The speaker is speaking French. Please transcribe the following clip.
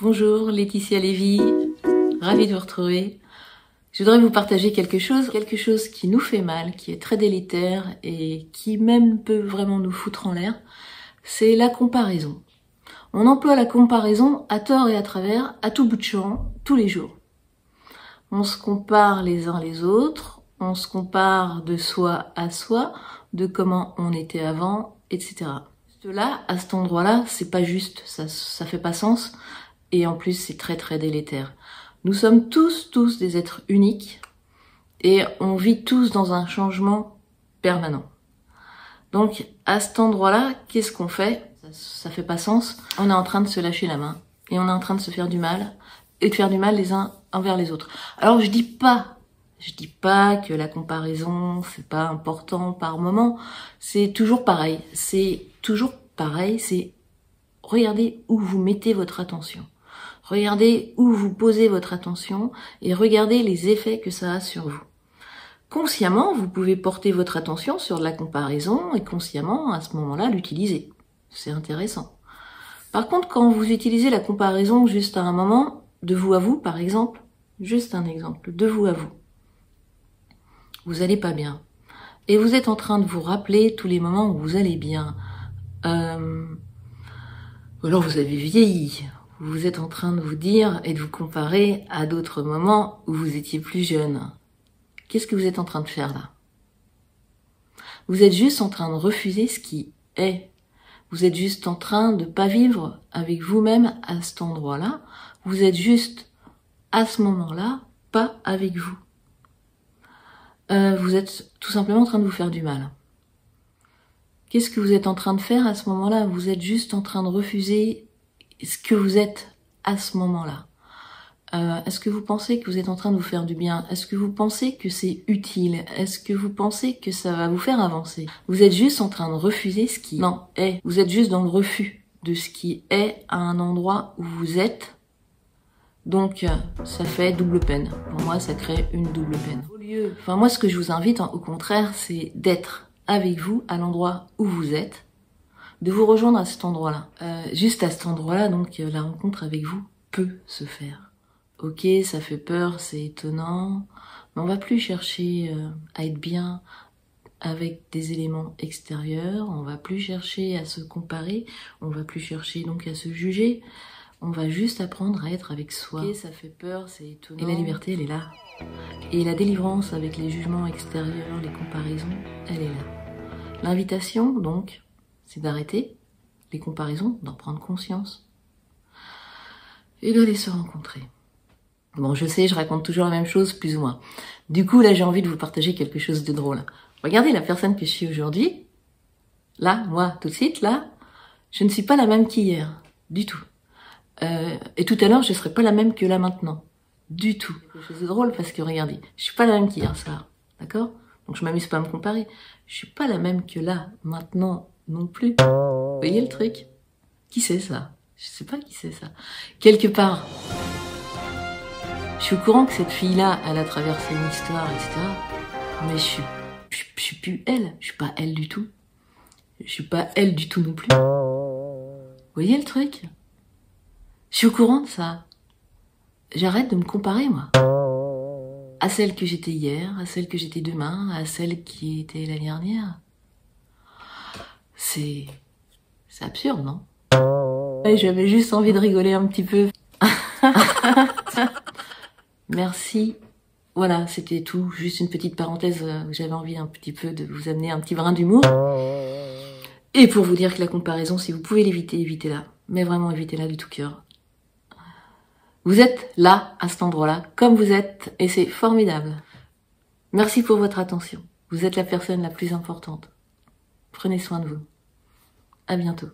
Bonjour, Laetitia Lévy, ravie de vous retrouver. Je voudrais vous partager quelque chose qui nous fait mal, qui est très délétère et qui même peut vraiment nous foutre en l'air, c'est la comparaison. On emploie la comparaison à tort et à travers, à tout bout de champ, tous les jours. On se compare les uns les autres, on se compare de soi à soi, de comment on était avant, etc. Là, à cet endroit-là, c'est pas juste, ça fait pas sens. Et en plus, c'est très très délétère. Nous sommes tous des êtres uniques et on vit tous dans un changement permanent. Donc, à cet endroit-là, qu'est-ce qu'on fait? Ça fait pas sens. On est en train de se lâcher la main et on est en train de se faire du mal et de faire du mal les uns envers les autres. Alors, je dis pas que la comparaison, c'est pas important par moment. C'est toujours pareil. C'est regardez où vous mettez votre attention. Regardez où vous posez votre attention et regardez les effets que ça a sur vous. Consciemment, vous pouvez porter votre attention sur de la comparaison et consciemment, à ce moment-là, l'utiliser. C'est intéressant. Par contre, quand vous utilisez la comparaison juste à un moment, de vous à vous, par exemple, juste un exemple, de vous à vous, vous allez pas bien. Et vous êtes en train de vous rappeler tous les moments où vous allez bien. Ou alors vous avez vieilli. Vous êtes en train de vous dire et de vous comparer à d'autres moments où vous étiez plus jeune. Qu'est-ce que vous êtes en train de faire là? Vous êtes juste en train de refuser ce qui est. Vous êtes juste en train de pas vivre avec vous-même à cet endroit-là. Vous êtes juste à ce moment-là pas avec vous. Vous êtes tout simplement en train de vous faire du mal. Qu'est-ce que vous êtes en train de faire à ce moment-là? Vous êtes juste en train de refuser ce que vous êtes à ce moment-là. Est-ce que vous pensez que vous êtes en train de vous faire du bien? Est-ce que vous pensez que c'est utile? Est-ce que vous pensez que ça va vous faire avancer? Vous êtes juste en train de refuser ce qui est. Vous êtes juste dans le refus de ce qui est à un endroit où vous êtes. Donc, ça fait double peine. Pour moi, ça crée une double peine. Moi, ce que je vous invite, au contraire, c'est d'être avec vous à l'endroit où vous êtes, de vous rejoindre à cet endroit-là. Juste à cet endroit-là, donc, la rencontre avec vous peut se faire. Ok, ça fait peur, c'est étonnant, mais on va plus chercher à être bien avec des éléments extérieurs, on va plus chercher à se comparer, on va plus chercher donc à se juger, on va juste apprendre à être avec soi. Ok, ça fait peur, c'est étonnant. Et la liberté, elle est là. Et la délivrance avec les jugements extérieurs, les comparaisons, elle est là. L'invitation, donc, c'est d'arrêter les comparaisons, d'en prendre conscience et d'aller se rencontrer. Bon, je sais, je raconte toujours la même chose, plus ou moins. Du coup, là, j'ai envie de vous partager quelque chose de drôle. Regardez la personne que je suis aujourd'hui. Là, moi, tout de suite, là, je ne suis pas la même qu'hier. Du tout. Et tout à l'heure, je ne serai pas la même que là maintenant. Du tout. C'est quelque chose de drôle parce que, regardez, je suis pas la même qu'hier soir. D'accord? Donc, je m'amuse pas à me comparer. Je suis pas la même que là, maintenant, non plus. Vous voyez le truc? Qui c'est ça? Je sais pas qui c'est ça. Quelque part... Je suis au courant que cette fille-là, elle a traversé une histoire, etc. Mais je suis plus elle. Je suis pas elle du tout. Je suis pas elle du tout non plus. Vous voyez le truc? Je suis au courant de ça. J'arrête de me comparer, moi. À celle que j'étais hier, à celle que j'étais demain, à celle qui était l'année dernière. C'est absurde, non? J'avais juste envie de rigoler un petit peu. Merci. Voilà, c'était tout. Juste une petite parenthèse où j'avais envie un petit peu de vous amener un petit brin d'humour. Et pour vous dire que la comparaison, si vous pouvez l'éviter, évitez-la. Mais vraiment, évitez-la du tout cœur. Vous êtes là, à cet endroit-là, comme vous êtes, et c'est formidable. Merci pour votre attention. Vous êtes la personne la plus importante. Prenez soin de vous. À bientôt.